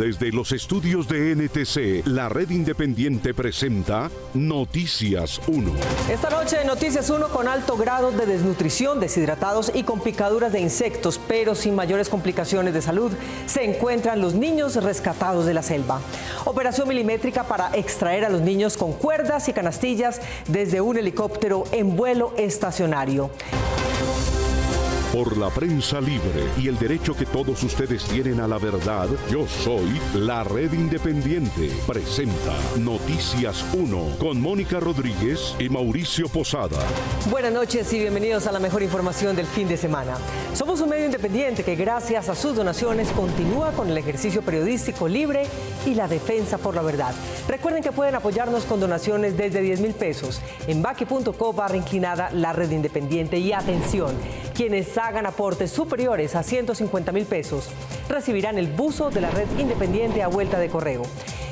Desde los estudios de NTC, la red independiente presenta Noticias 1. Esta noche en Noticias 1, con alto grado de desnutrición, deshidratados y con picaduras de insectos, pero sin mayores complicaciones de salud, se encuentran los niños rescatados de la selva. Operación milimétrica para extraer a los niños con cuerdas y canastillas desde un helicóptero en vuelo estacionario. Por la prensa libre y el derecho que todos ustedes tienen a la verdad, yo soy la Red Independiente. Presenta Noticias 1 con Mónica Rodríguez y Mauricio Posada. Buenas noches y bienvenidos a la mejor información del fin de semana. Somos un medio independiente que gracias a sus donaciones continúa con el ejercicio periodístico libre y la defensa por la verdad. Recuerden que pueden apoyarnos con donaciones desde 10,000 pesos en baki.co/inclinada la Red Independiente. Y atención, quienes hagan aportes superiores a 150,000 pesos recibirán el buzo de la Red Independiente a vuelta de correo.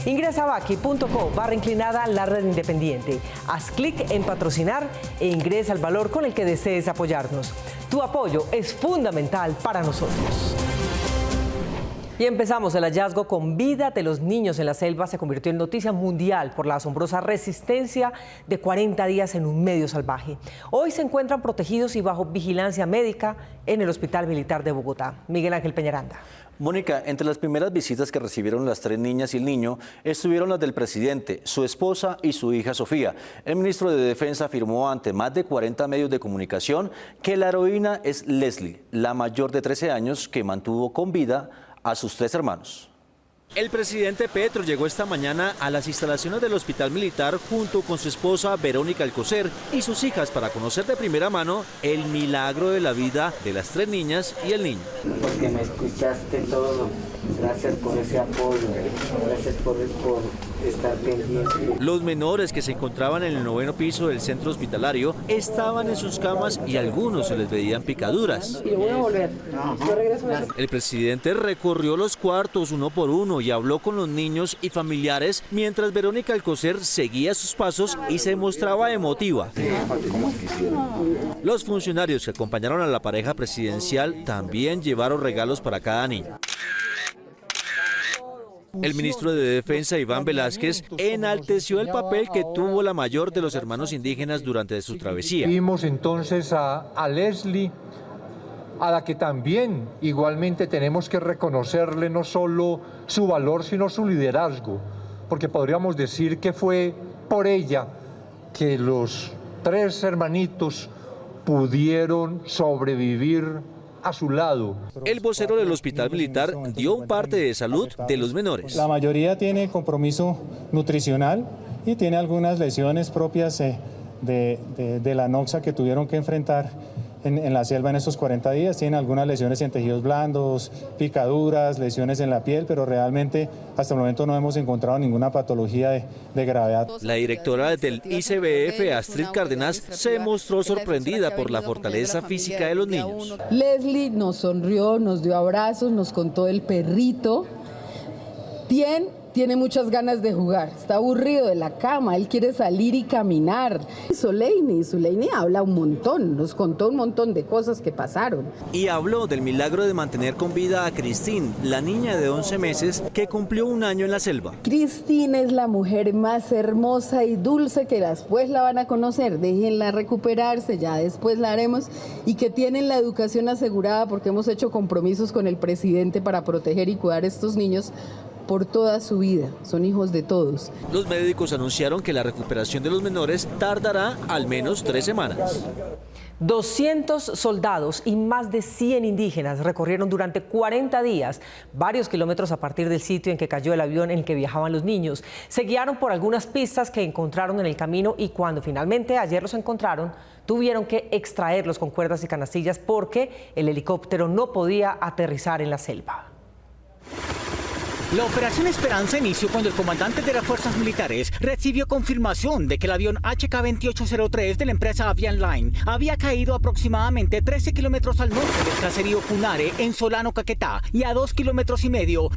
Ingresa a baki.co/inclinada la Red Independiente. Haz clic en patrocinar e ingresa el valor con el que desees apoyarnos. Tu apoyo es fundamental para nosotros. Y empezamos. El hallazgo con vida de los niños en la selva se convirtió en noticia mundial por la asombrosa resistencia de 40 días en un medio salvaje. Hoy se encuentran protegidos y bajo vigilancia médica en el Hospital Militar de Bogotá. Miguel Ángel Peñaranda. Mónica, entre las primeras visitas que recibieron las 3 niñas y el niño estuvieron las del presidente, su esposa y su hija Sofía. El ministro de Defensa afirmó ante más de 40 medios de comunicación que la heroína es Leslie, la mayor de 13 años que mantuvo con vida a sus 3 hermanos. El presidente Petro llegó esta mañana a las instalaciones del Hospital Militar junto con su esposa Verónica Alcocer y sus hijas para conocer de primera mano el milagro de la vida de las 3 niñas y el niño. Porque me escuchaste todo, gracias por ese apoyo, gracias por estar pendiente. Los menores que se encontraban en el 9º piso del centro hospitalario estaban en sus camas y a algunos se les veían picaduras. Yo voy a volver. Yo regreso. El presidente recorrió los cuartos uno por uno y habló con los niños y familiares mientras Verónica Alcocer seguía sus pasos y se mostraba emotiva. Los funcionarios que acompañaron a la pareja presidencial también llevaron regalos para cada niño. El ministro de Defensa, Iván Velázquez, enalteció el papel que tuvo la mayor de los hermanos indígenas durante su travesía. Vimos entonces a Leslie, a la que también igualmente tenemos que reconocerle no solo su valor, sino su liderazgo, porque podríamos decir que fue por ella que los 3 hermanitos pudieron sobrevivir a su lado. El vocero del Hospital Militar dio un parte de salud de los menores. La mayoría tiene compromiso nutricional y tiene algunas lesiones propias de la noxa que tuvieron que enfrentar en la selva en estos 40 días. Tienen algunas lesiones en tejidos blandos, picaduras, lesiones en la piel, pero realmente hasta el momento no hemos encontrado ninguna patología de gravedad. La directora del ICBF, Astrid Cárdenas, se mostró sorprendida por la fortaleza física de los niños. Leslie nos sonrió, nos dio abrazos, nos contó el perrito. Tiene muchas ganas de jugar, está aburrido de la cama, él quiere salir y caminar. Zuleini habla un montón, nos contó un montón de cosas que pasaron. Y habló del milagro de mantener con vida a Christine, la niña de 11 meses que cumplió 1 año en la selva. Christine es la mujer más hermosa y dulce que después la van a conocer, déjenla recuperarse, ya después la haremos, y que tienen la educación asegurada porque hemos hecho compromisos con el presidente para proteger y cuidar a estos niños por toda su vida, son hijos de todos. Los médicos anunciaron que la recuperación de los menores tardará al menos 3 semanas. 200 soldados y más de 100 indígenas recorrieron durante 40 días varios kilómetros a partir del sitio en que cayó el avión en el que viajaban los niños. Se guiaron por algunas pistas que encontraron en el camino y cuando finalmente ayer los encontraron, tuvieron que extraerlos con cuerdas y canastillas porque el helicóptero no podía aterrizar en la selva. La operación Esperanza inició cuando el comandante de las fuerzas militares recibió confirmación de que el avión HK-2803 de la empresa Avian Line había caído aproximadamente 13 kilómetros al norte del caserío Punare en Solano, Caquetá, y a 2,5 kilómetros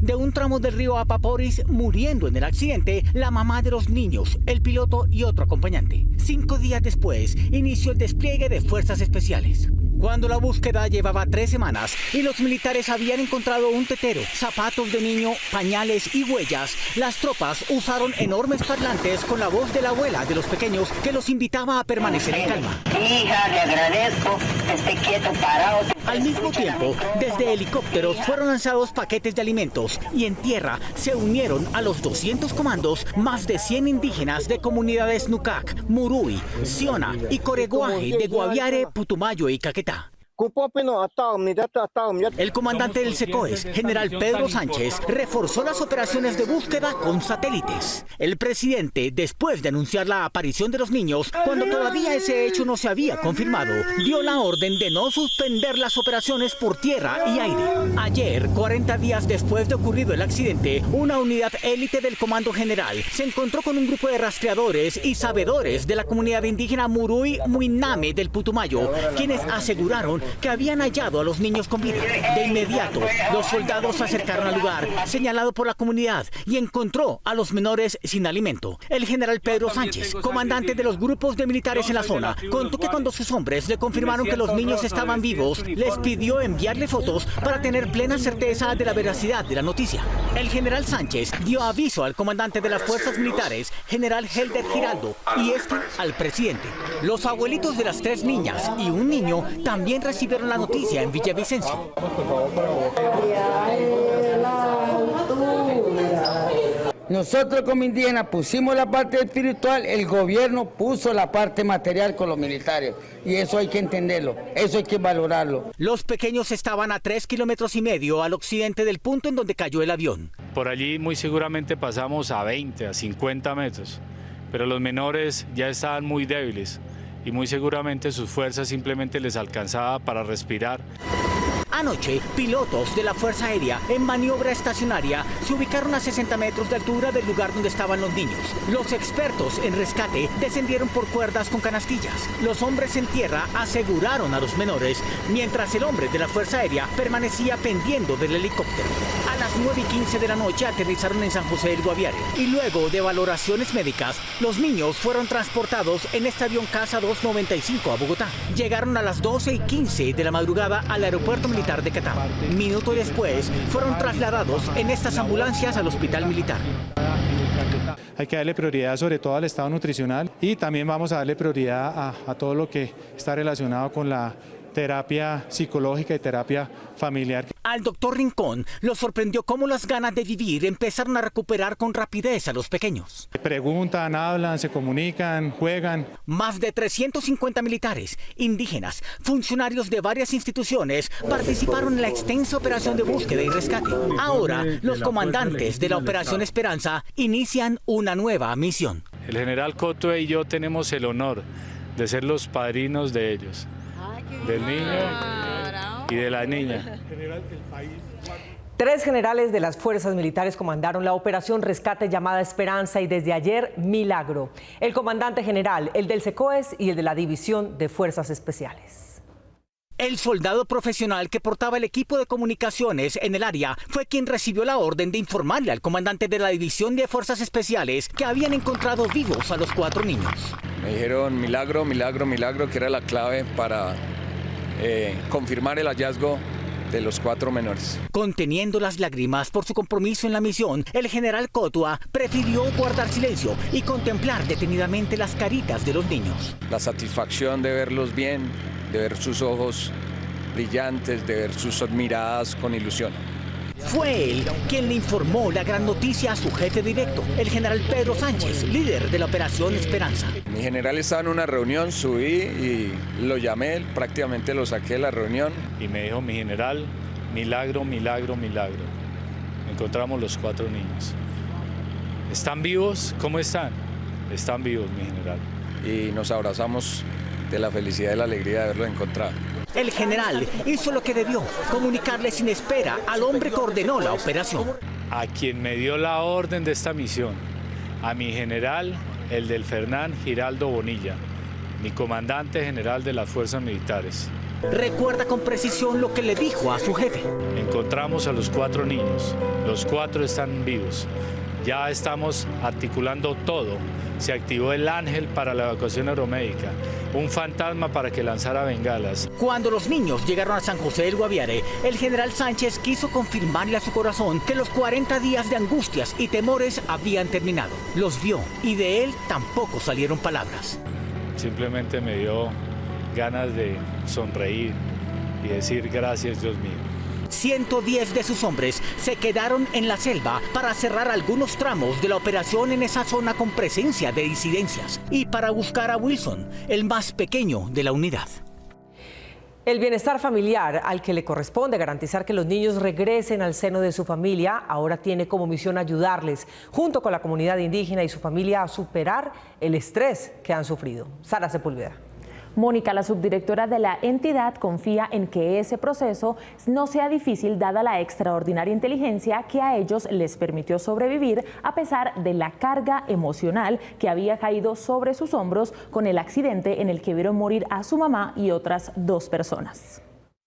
de un tramo del río Apaporis, muriendo en el accidente la mamá de los niños, el piloto y otro acompañante. 5 días después, inició el despliegue de fuerzas especiales. Cuando la búsqueda llevaba 3 semanas y los militares habían encontrado un tetero, zapatos de niño, pañales y huellas, las tropas usaron enormes parlantes con la voz de la abuela de los pequeños que los invitaba a permanecer en calma. Hija, le agradezco, esté quieto, parado. Al mismo tiempo, desde helicópteros fueron lanzados paquetes de alimentos y en tierra se unieron a los 200 comandos más de 100 indígenas de comunidades Nucac, Murui, Siona y Coreguaje de Guaviare, Putumayo y Caquetá. El comandante del SECOES, general Pedro Sánchez, reforzó las operaciones de búsqueda con satélites. El presidente, después de anunciar la aparición de los niños, cuando todavía ese hecho no se había confirmado, dio la orden de no suspender las operaciones por tierra y aire. Ayer, 40 días después de ocurrido el accidente, una unidad élite del Comando General se encontró con un grupo de rastreadores y sabedores de la comunidad indígena Murui Muiname del Putumayo, quienes aseguraron que habían hallado a los niños con vida. De inmediato, los soldados se acercaron al lugar señalado por la comunidad y encontró a los menores sin alimento. El general Pedro Sánchez, comandante de los grupos de militares en la zona, contó que cuando sus hombres le confirmaron que los niños estaban vivos, les pidió enviarle fotos para tener plena certeza de la veracidad de la noticia. El general Sánchez dio aviso al comandante de las fuerzas militares, general Helder Giraldo, y este al presidente. Los abuelitos de las 3 niñas y un niño también recibieron la noticia en Villavicencio. Nosotros como indígenas pusimos la parte espiritual, el gobierno puso la parte material con los militares. Y eso hay que entenderlo, eso hay que valorarlo. Los pequeños estaban a 3,5 kilómetros al occidente del punto en donde cayó el avión. Por allí muy seguramente pasamos a 20, a 50 metros, pero los menores ya estaban muy débiles y muy seguramente sus fuerzas simplemente les alcanzaba para respirar. Anoche, pilotos de la Fuerza Aérea en maniobra estacionaria se ubicaron a 60 metros de altura del lugar donde estaban los niños. Los expertos en rescate descendieron por cuerdas con canastillas. Los hombres en tierra aseguraron a los menores, mientras el hombre de la Fuerza Aérea permanecía pendiendo del helicóptero. A las 9:15 de la noche aterrizaron en San José del Guaviare y luego de valoraciones médicas, los niños fueron transportados en este avión Casa 295 a Bogotá. Llegaron a las 12:15 de la madrugada al aeropuerto militar de Catar. Minuto después, fueron trasladados en estas ambulancias al hospital militar. Hay que darle prioridad sobre todo al estado nutricional y también vamos a darle prioridad a todo lo que está relacionado con la terapia psicológica y terapia familiar. Al doctor Rincón lo sorprendió cómo las ganas de vivir empezaron a recuperar con rapidez a los pequeños. Preguntan, hablan, se comunican, juegan. Más de 350 militares, indígenas, funcionarios de varias instituciones participaron en la extensa operación de búsqueda y rescate. Ahora, los comandantes de la Operación Esperanza inician una nueva misión. El general Cotue y yo tenemos el honor de ser los padrinos de ellos, del niño y de la niña. 3 generales de las fuerzas militares comandaron la operación rescate llamada Esperanza y desde ayer Milagro. El comandante general, el del SECOES y el de la División de Fuerzas Especiales. El soldado profesional que portaba el equipo de comunicaciones en el área fue quien recibió la orden de informarle al comandante de la División de Fuerzas Especiales que habían encontrado vivos a los 4 niños. Me dijeron milagro, milagro, milagro, que era la clave para confirmar el hallazgo de los 4 menores. Conteniendo las lágrimas por su compromiso en la misión, el general Cotua prefirió guardar silencio y contemplar detenidamente las caritas de los niños. La satisfacción de verlos bien, de ver sus ojos brillantes, de ver sus miradas con ilusión. Fue él quien le informó la gran noticia a su jefe directo, el general Pedro Sánchez, líder de la Operación Esperanza. Mi general estaba en una reunión, subí y lo llamé, prácticamente lo saqué de la reunión. Y me dijo, mi general, milagro, milagro, milagro. Encontramos los 4 niños. ¿Están vivos? ¿Cómo están? Están vivos, mi general. Y nos abrazamos de la felicidad y la alegría de haberlos encontrado. El general hizo lo que debió, comunicarle sin espera al hombre que ordenó la operación. A quien me dio la orden de esta misión, a mi general, el del Fernán Giraldo Bonilla, mi comandante general de las fuerzas militares. Recuerda con precisión lo que le dijo a su jefe. Encontramos a los 4 niños, los 4 están vivos. Ya estamos articulando todo. Se activó el Ángel para la evacuación aeromédica, un fantasma para que lanzara bengalas. Cuando los niños llegaron a San José del Guaviare, el general Sánchez quiso confirmarle a su corazón que los 40 días de angustias y temores habían terminado. Los vio y de él tampoco salieron palabras. Simplemente me dio ganas de sonreír y decir gracias, Dios mío. 110 de sus hombres se quedaron en la selva para cerrar algunos tramos de la operación en esa zona con presencia de disidencias y para buscar a Wilson, el más pequeño de la unidad. El bienestar familiar, al que le corresponde garantizar que los niños regresen al seno de su familia, ahora tiene como misión ayudarles, junto con la comunidad indígena y su familia, a superar el estrés que han sufrido. Sara Sepúlveda. Mónica, la subdirectora de la entidad, confía en que ese proceso no sea difícil dada la extraordinaria inteligencia que a ellos les permitió sobrevivir a pesar de la carga emocional que había caído sobre sus hombros con el accidente en el que vieron morir a su mamá y otras 2 personas.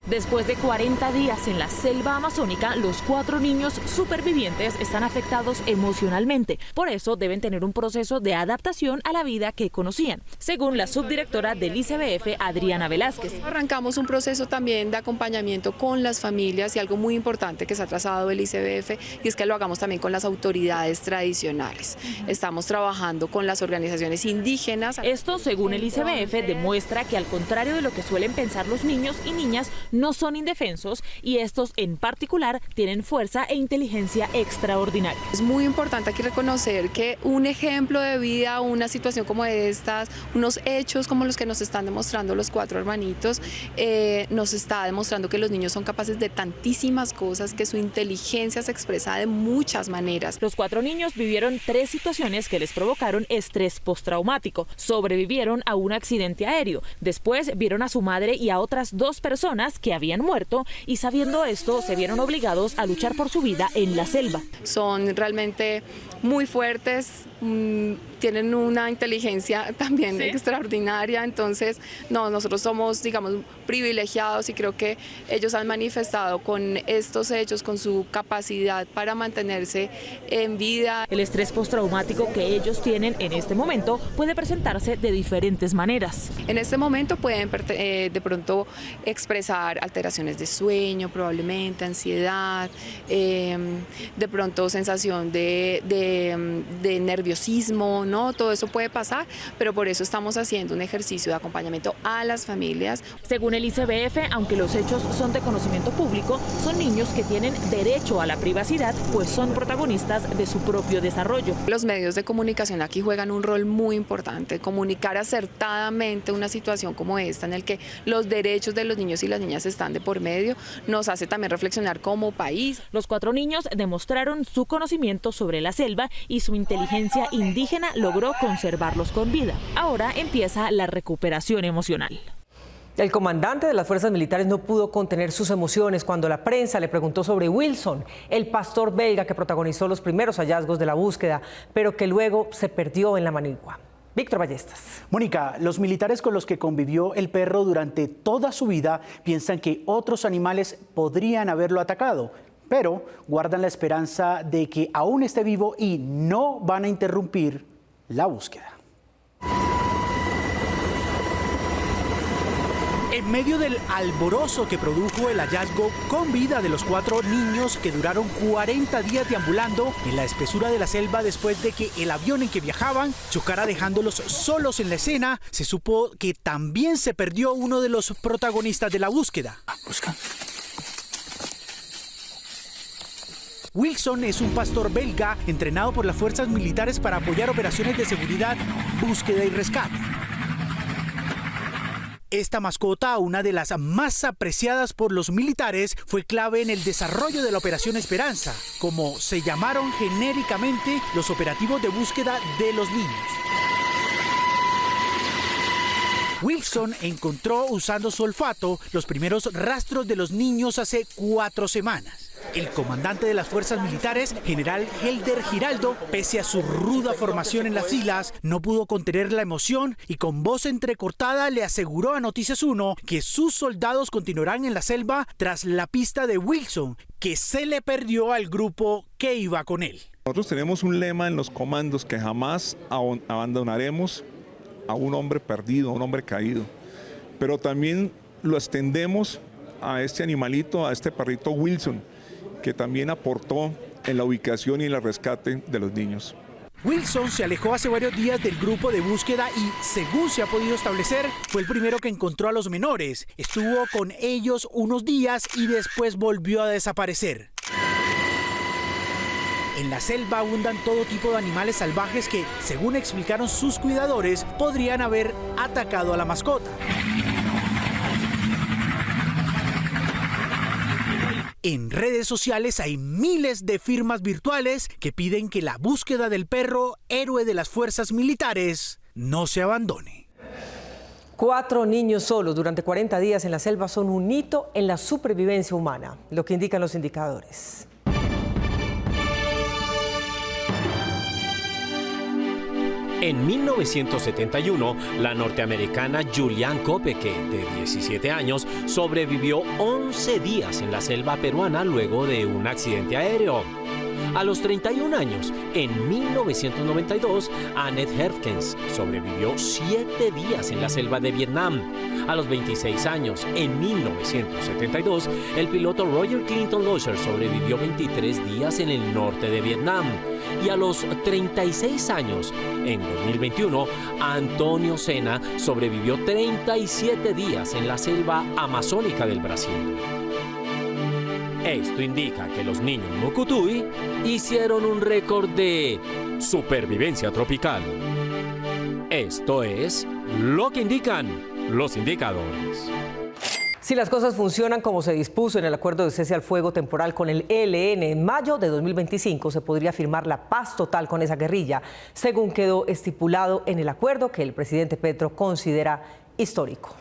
Después de 40 días en la selva amazónica, los 4 niños supervivientes están afectados emocionalmente. Por eso deben tener un proceso de adaptación a la vida que conocían, según la subdirectora del ICBF, Adriana Velázquez. Arrancamos un proceso también de acompañamiento con las familias y algo muy importante que se ha trazado el ICBF y es que lo hagamos también con las autoridades tradicionales. Estamos trabajando con las organizaciones indígenas. Esto, según el ICBF, demuestra que al contrario de lo que suelen pensar los niños y niñas, no son indefensos y estos en particular tienen fuerza e inteligencia extraordinaria. Es muy importante aquí reconocer que un ejemplo de vida, una situación como estas, unos hechos como los que nos están demostrando los 4 hermanitos, nos está demostrando que los niños son capaces de tantísimas cosas, que su inteligencia se expresa de muchas maneras. Los 4 niños vivieron 3 situaciones que les provocaron estrés postraumático. Sobrevivieron a un accidente aéreo. Después vieron a su madre y a otras 2 personas que habían muerto y sabiendo esto se vieron obligados a luchar por su vida en la selva. Son realmente muy fuertes, tienen una inteligencia también extraordinaria, entonces nosotros somos, digamos, privilegiados y creo que ellos han manifestado con estos hechos, con su capacidad para mantenerse en vida. El estrés postraumático que ellos tienen en este momento puede presentarse de diferentes maneras. En este momento pueden de pronto expresar alteraciones de sueño, probablemente ansiedad, de pronto sensación de nerviosismo, ¿no? Todo eso puede pasar, pero por eso estamos haciendo un ejercicio de acompañamiento a las familias. Según el ICBF, aunque los hechos son de conocimiento público, son niños que tienen derecho a la privacidad, pues son protagonistas de su propio desarrollo. Los medios de comunicación aquí juegan un rol muy importante, comunicar acertadamente una situación como esta, en el que los derechos de los niños y las niñas están de por medio, nos hace también reflexionar como país. Los 4 niños demostraron su conocimiento sobre la selva y su inteligencia indígena logró conservarlos con vida. Ahora empieza la recuperación emocional. El comandante de las fuerzas militares no pudo contener sus emociones cuando la prensa le preguntó sobre Wilson, el pastor belga que protagonizó los primeros hallazgos de la búsqueda, pero que luego se perdió en la manigua. Víctor Ballestas. Mónica, los militares con los que convivió el perro durante toda su vida piensan que otros animales podrían haberlo atacado, pero guardan la esperanza de que aún esté vivo y no van a interrumpir la búsqueda. En medio del alborozo que produjo el hallazgo con vida de los 4 niños que duraron 40 días deambulando en la espesura de la selva después de que el avión en que viajaban chocara dejándolos solos en la escena, se supo que también se perdió uno de los protagonistas de la búsqueda. Wilson es un pastor belga entrenado por las fuerzas militares para apoyar operaciones de seguridad, búsqueda y rescate. Esta mascota, una de las más apreciadas por los militares, fue clave en el desarrollo de la Operación Esperanza, como se llamaron genéricamente los operativos de búsqueda de los niños. Wilson encontró, usando su olfato, los primeros rastros de los niños hace 4 semanas. El comandante de las fuerzas militares, general Helder Giraldo, pese a su ruda formación en las filas, no pudo contener la emoción y con voz entrecortada le aseguró a Noticias 1 que sus soldados continuarán en la selva tras la pista de Wilson, que se le perdió al grupo que iba con él. Nosotros tenemos un lema en los comandos que jamás abandonaremos a un hombre perdido, a un hombre caído, pero también lo extendemos a este animalito, a este perrito Wilson, que también aportó en la ubicación y en el rescate de los niños. Wilson se alejó hace varios días del grupo de búsqueda y, según se ha podido establecer, fue el primero que encontró a los menores. Estuvo con ellos unos días y después volvió a desaparecer. En la selva abundan todo tipo de animales salvajes que, según explicaron sus cuidadores, podrían haber atacado a la mascota. En redes sociales hay miles de firmas virtuales que piden que la búsqueda del perro, héroe de las fuerzas militares, no se abandone. 4 niños solos durante 40 días en la selva son un hito en la supervivencia humana, lo que indican los indicadores. En 1971, la norteamericana Julianne Koepke, de 17 años, sobrevivió 11 días en la selva peruana luego de un accidente aéreo. A los 31 años, en 1992, Annette Herfkens sobrevivió 7 días en la selva de Vietnam. A los 26 años, en 1972, el piloto Roger Clinton Loescher sobrevivió 23 días en el norte de Vietnam. Y a los 36 años, en 2021, Antonio Sena sobrevivió 37 días en la selva amazónica del Brasil. Esto indica que los niños Mucutui hicieron un récord de supervivencia tropical. Esto es lo que indican los indicadores. Si las cosas funcionan como se dispuso en el acuerdo de cese al fuego temporal con el ELN, en mayo de 2025 se podría firmar la paz total con esa guerrilla, según quedó estipulado en el acuerdo que el presidente Petro considera histórico.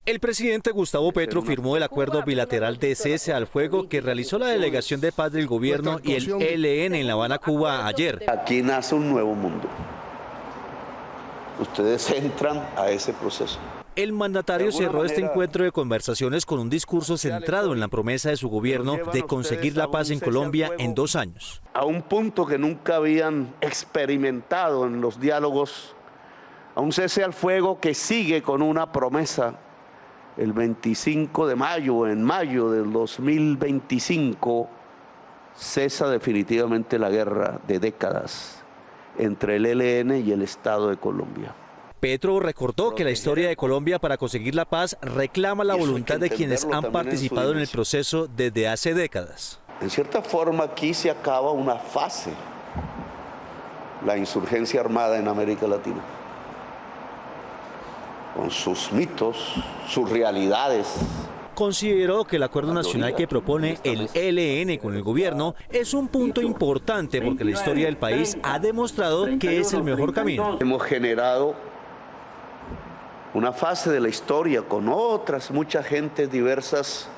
El presidente Gustavo Petro firmó el acuerdo bilateral de cese al fuego que realizó la delegación de paz del gobierno y el ELN en La Habana, Cuba, ayer. Aquí nace un nuevo mundo. Ustedes entran a ese proceso. El mandatario cerró este encuentro de conversaciones con un discurso centrado en la promesa de su gobierno de conseguir la paz en Colombia en 2 años. A un punto que nunca habían experimentado en los diálogos, a un cese al fuego que sigue con una promesa. El 25 de mayo, en mayo del 2025, cesa definitivamente la guerra de décadas entre el ELN y el Estado de Colombia. Petro recordó que la historia de Colombia para conseguir la paz reclama la voluntad de quienes han participado en el proceso desde hace décadas. En cierta forma aquí se acaba una fase, la insurgencia armada en América Latina, con sus mitos, sus realidades. Consideró que el acuerdo nacional que propone el ELN con el gobierno es un punto importante porque la historia del país ha demostrado que es el mejor camino. Hemos generado una fase de la historia con otras muchas gentes diversas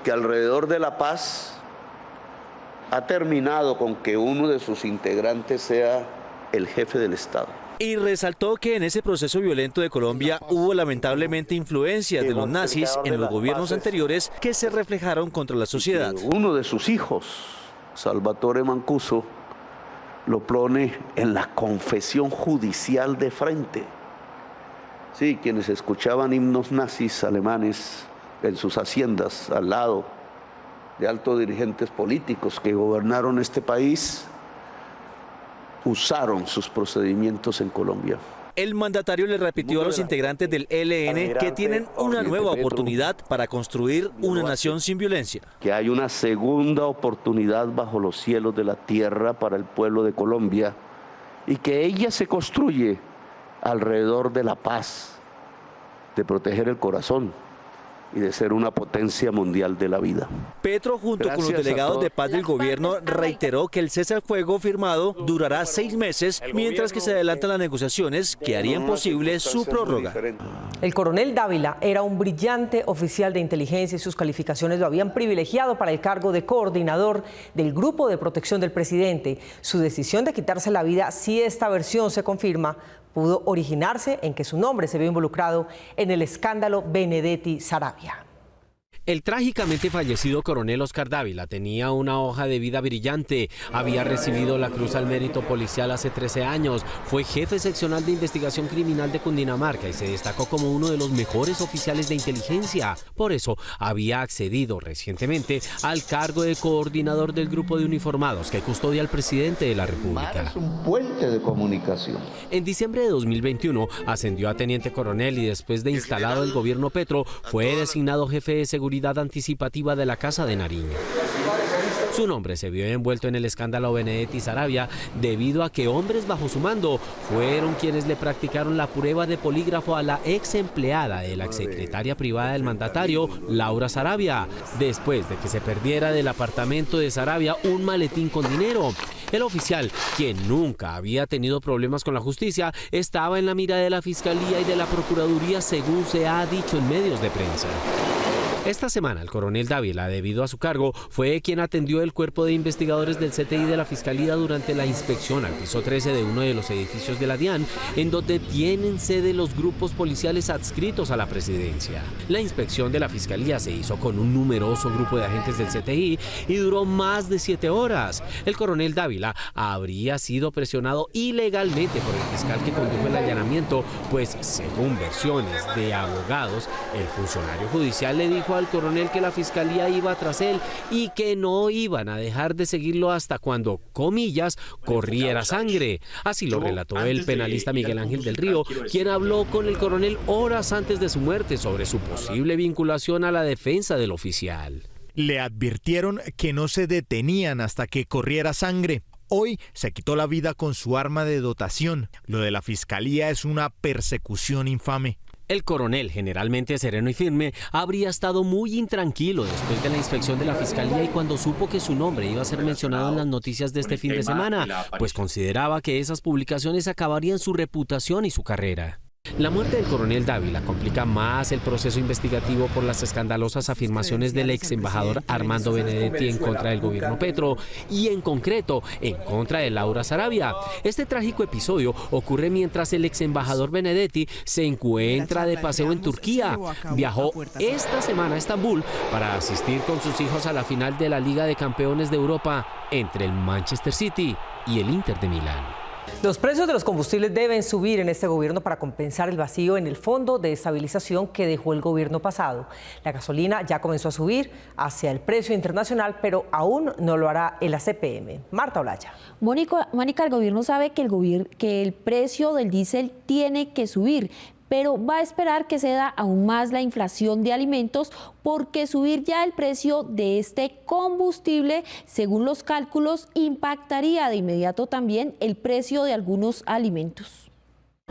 que alrededor de la paz ha terminado con que uno de sus integrantes sea el jefe del Estado. Y resaltó que en ese proceso violento de Colombia hubo lamentablemente influencias de los nazis en los gobiernos anteriores que se reflejaron contra la sociedad. Uno de sus hijos, Salvatore Mancuso, lo pone en la confesión judicial de frente. Sí, quienes escuchaban himnos nazis alemanes en sus haciendas al lado de altos dirigentes políticos que gobernaron este país, usaron sus procedimientos en Colombia. El mandatario le repitió a los integrantes del ELN que tienen una nueva oportunidad para construir una nación sin violencia. Que hay una segunda oportunidad bajo los cielos de la tierra para el pueblo de Colombia y que ella se construye alrededor de la paz, de proteger el corazón, y de ser una potencia mundial de la vida. Petro, junto con los delegados de paz del gobierno, reiteró que el cese al fuego firmado durará 6 meses, mientras que se adelantan las negociaciones que harían posible su prórroga. El coronel Dávila era un brillante oficial de inteligencia y sus calificaciones lo habían privilegiado para el cargo de coordinador del Grupo de Protección del Presidente. Su decisión de quitarse la vida, si esta versión se confirma, pudo originarse en que su nombre se vio involucrado en el escándalo Benedetti Saravia. El trágicamente fallecido coronel Oscar Dávila tenía una hoja de vida brillante. Había recibido la Cruz al Mérito Policial hace 13 años. Fue jefe seccional de investigación criminal de Cundinamarca y se destacó como uno de los mejores oficiales de inteligencia. Por eso había accedido recientemente al cargo de coordinador del grupo de uniformados que custodia al presidente de la República. Es un puente de comunicación. En diciembre de 2021 ascendió a teniente coronel y después de instalado el gobierno Petro fue designado jefe de seguridad anticipativa de la Casa de Nariño. Su nombre se vio envuelto en el escándalo Benedetti Saravia debido a que hombres bajo su mando fueron quienes le practicaron la prueba de polígrafo a la ex empleada de la exsecretaria privada del mandatario, Laura Saravia, después de que se perdiera del apartamento de Saravia un maletín con dinero. El oficial, quien nunca había tenido problemas con la justicia, estaba en la mira de la Fiscalía y de la Procuraduría, según se ha dicho en medios de prensa. Esta semana el coronel Dávila, debido a su cargo, fue quien atendió el cuerpo de investigadores del CTI de la Fiscalía durante la inspección al piso 13 de uno de los edificios de la DIAN, en donde tienen sede los grupos policiales adscritos a la presidencia. La inspección de la Fiscalía se hizo con un numeroso grupo de agentes del CTI y duró más de 7 horas. El coronel Dávila habría sido presionado ilegalmente por el fiscal que condujo el allanamiento, pues según versiones de abogados, el funcionario judicial le dijo al coronel que la fiscalía iba tras él y que no iban a dejar de seguirlo hasta cuando, comillas, corriera sangre. Así lo relató el penalista Miguel Ángel del Río, quien habló con el coronel horas antes de su muerte sobre su posible vinculación a la defensa del oficial. Le advirtieron que no se detenían hasta que corriera sangre. Hoy se quitó la vida con su arma de dotación. Lo de la fiscalía es una persecución infame. El coronel, generalmente sereno y firme, habría estado muy intranquilo después de la inspección de la Fiscalía y cuando supo que su nombre iba a ser mencionado en las noticias de este fin de semana, pues consideraba que esas publicaciones acabarían su reputación y su carrera. La muerte del coronel Dávila complica más el proceso investigativo por las escandalosas afirmaciones del ex embajador Armando Benedetti en contra del gobierno Petro y en concreto en contra de Laura Saravia. Este trágico episodio ocurre mientras el ex embajador Benedetti se encuentra de paseo en Turquía. Viajó esta semana a Estambul para asistir con sus hijos a la final de la Liga de Campeones de Europa entre el Manchester City y el Inter de Milán. Los precios de los combustibles deben subir en este gobierno para compensar el vacío en el fondo de estabilización que dejó el gobierno pasado. La gasolina ya comenzó a subir hacia el precio internacional, pero aún no lo hará el ACPM. Marta Olaya. Mónica, el gobierno sabe que el precio del diésel tiene que subir, pero va a esperar que ceda aún más la inflación de alimentos porque subir ya el precio de este combustible, según los cálculos, impactaría de inmediato también el precio de algunos alimentos.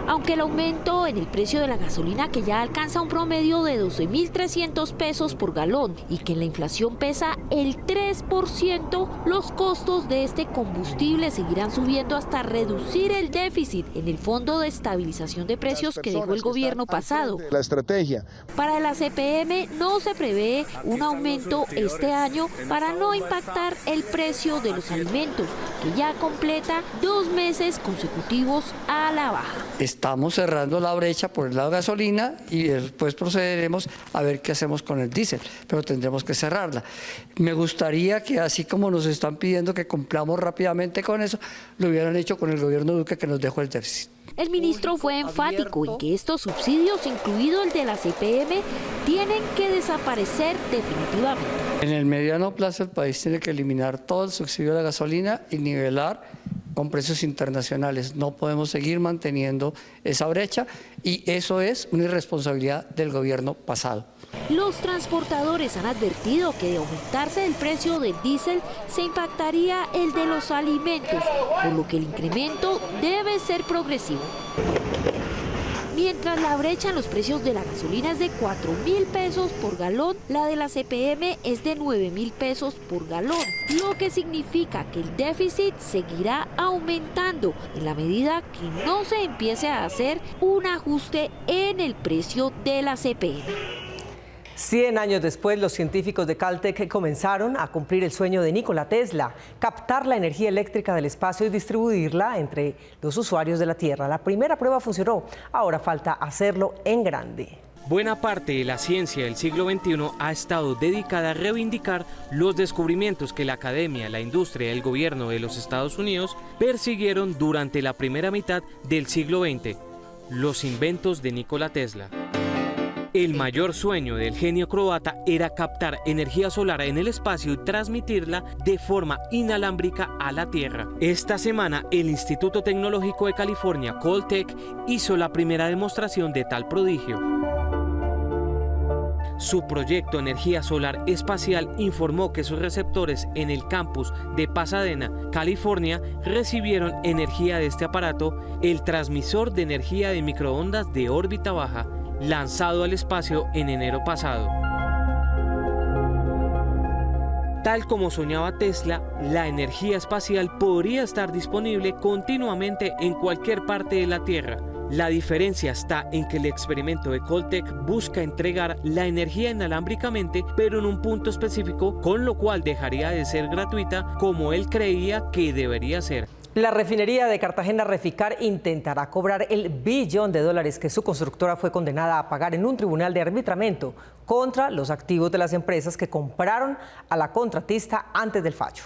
Aunque el aumento en el precio de la gasolina, que ya alcanza un promedio de 12.300 pesos por galón y que en la inflación pesa el 3%, los costos de este combustible seguirán subiendo hasta reducir el déficit en el Fondo de Estabilización de Precios que dejó el gobierno pasado. La estrategia. Para la CPM no se prevé un aumento este año para no impactar el precio de los alimentos, que ya completa 2 meses consecutivos a la baja. Estamos cerrando la brecha por el lado de gasolina y después procederemos a ver qué hacemos con el diésel, pero tendremos que cerrarla. Me gustaría que así como nos están pidiendo que cumplamos rápidamente con eso, lo hubieran hecho con el gobierno Duque que nos dejó el déficit. El ministro fue enfático en que estos subsidios, incluido el de la CPM, tienen que desaparecer definitivamente. En el mediano plazo el país tiene que eliminar todo el subsidio de la gasolina y nivelar con precios internacionales. No podemos seguir manteniendo esa brecha y eso es una irresponsabilidad del gobierno pasado. Los transportadores han advertido que de aumentarse el precio del diésel se impactaría el de los alimentos, por lo que el incremento debe ser progresivo. Mientras la brecha en los precios de la gasolina es de 4.000 pesos por galón, la de la CPM es de 9.000 pesos por galón, lo que significa que el déficit seguirá aumentando en la medida que no se empiece a hacer un ajuste en el precio de la CPM. 100 años después, los científicos de Caltech comenzaron a cumplir el sueño de Nikola Tesla, captar la energía eléctrica del espacio y distribuirla entre los usuarios de la Tierra. La primera prueba funcionó, ahora falta hacerlo en grande. Buena parte de la ciencia del siglo XXI ha estado dedicada a reivindicar los descubrimientos que la academia, la industria y el gobierno de los Estados Unidos persiguieron durante la primera mitad del siglo XX, los inventos de Nikola Tesla. El mayor sueño del genio croata era captar energía solar en el espacio y transmitirla de forma inalámbrica a la Tierra. Esta semana, el Instituto Tecnológico de California, Caltech, hizo la primera demostración de tal prodigio. Su proyecto Energía Solar Espacial informó que sus receptores en el campus de Pasadena, California, recibieron energía de este aparato, el transmisor de energía de microondas de órbita baja, lanzado al espacio en enero pasado. Tal como soñaba Tesla, la energía espacial podría estar disponible continuamente en cualquier parte de la Tierra. La diferencia está en que el experimento de Caltech busca entregar la energía inalámbricamente, pero en un punto específico, con lo cual dejaría de ser gratuita como él creía que debería ser. La refinería de Cartagena Reficar intentará cobrar el billón de dólares que su constructora fue condenada a pagar en un tribunal de arbitramiento contra los activos de las empresas que compraron a la contratista antes del fallo.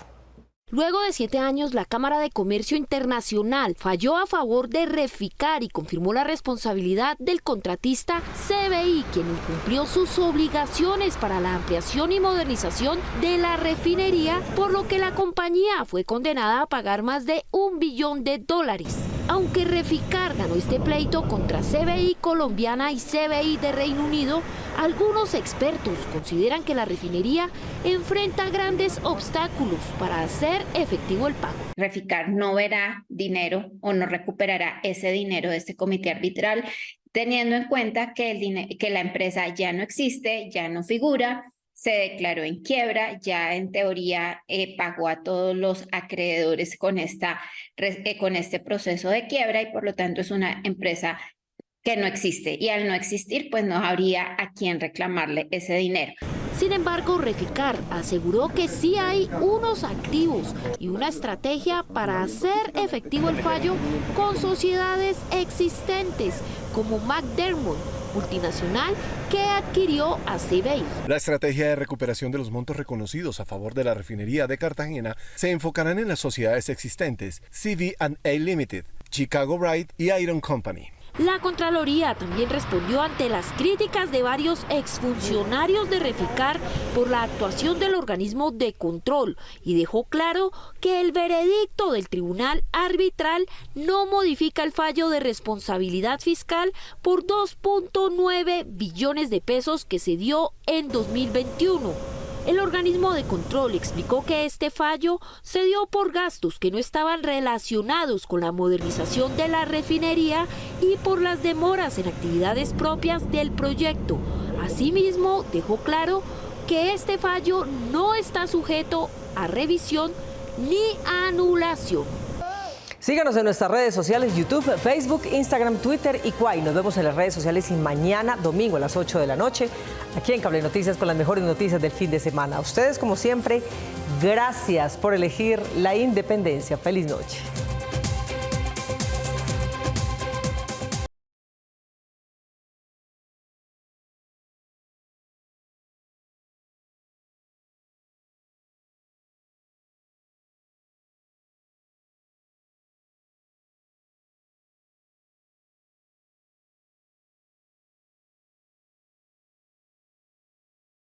Luego de 7 años, la Cámara de Comercio Internacional falló a favor de Reficar y confirmó la responsabilidad del contratista CBI, quien incumplió sus obligaciones para la ampliación y modernización de la refinería, por lo que la compañía fue condenada a pagar más de $1 billón. Aunque Reficar ganó este pleito contra CBI colombiana y CBI de Reino Unido, algunos expertos consideran que la refinería enfrenta grandes obstáculos para hacer efectivo el pago. Reficar no verá dinero o no recuperará ese dinero de este comité arbitral, teniendo en cuenta que la empresa ya no existe, ya no figura, se declaró en quiebra, ya en teoría pagó a todos los acreedores con este proceso de quiebra y por lo tanto es una empresa que no existe, y al no existir pues no habría a quién reclamarle ese dinero. Sin embargo, Reficar aseguró que sí hay unos activos y una estrategia para hacer efectivo el fallo con sociedades existentes como McDermott, multinacional que adquirió a CBI. La estrategia de recuperación de los montos reconocidos a favor de la refinería de Cartagena se enfocarán en las sociedades existentes CV&A Limited, Chicago Wright y Iron Company. La Contraloría también respondió ante las críticas de varios exfuncionarios de Reficar por la actuación del organismo de control y dejó claro que el veredicto del tribunal arbitral no modifica el fallo de responsabilidad fiscal por 2.9 billones de pesos que se dio en 2021. El organismo de control explicó que este fallo se dio por gastos que no estaban relacionados con la modernización de la refinería y por las demoras en actividades propias del proyecto. Asimismo, dejó claro que este fallo no está sujeto a revisión ni anulación. Síganos en nuestras redes sociales, YouTube, Facebook, Instagram, Twitter y Kwai. Nos vemos en las redes sociales y mañana, domingo a las 8 de la noche, aquí en Cable Noticias con las mejores noticias del fin de semana. A ustedes, como siempre, gracias por elegir la independencia. Feliz noche.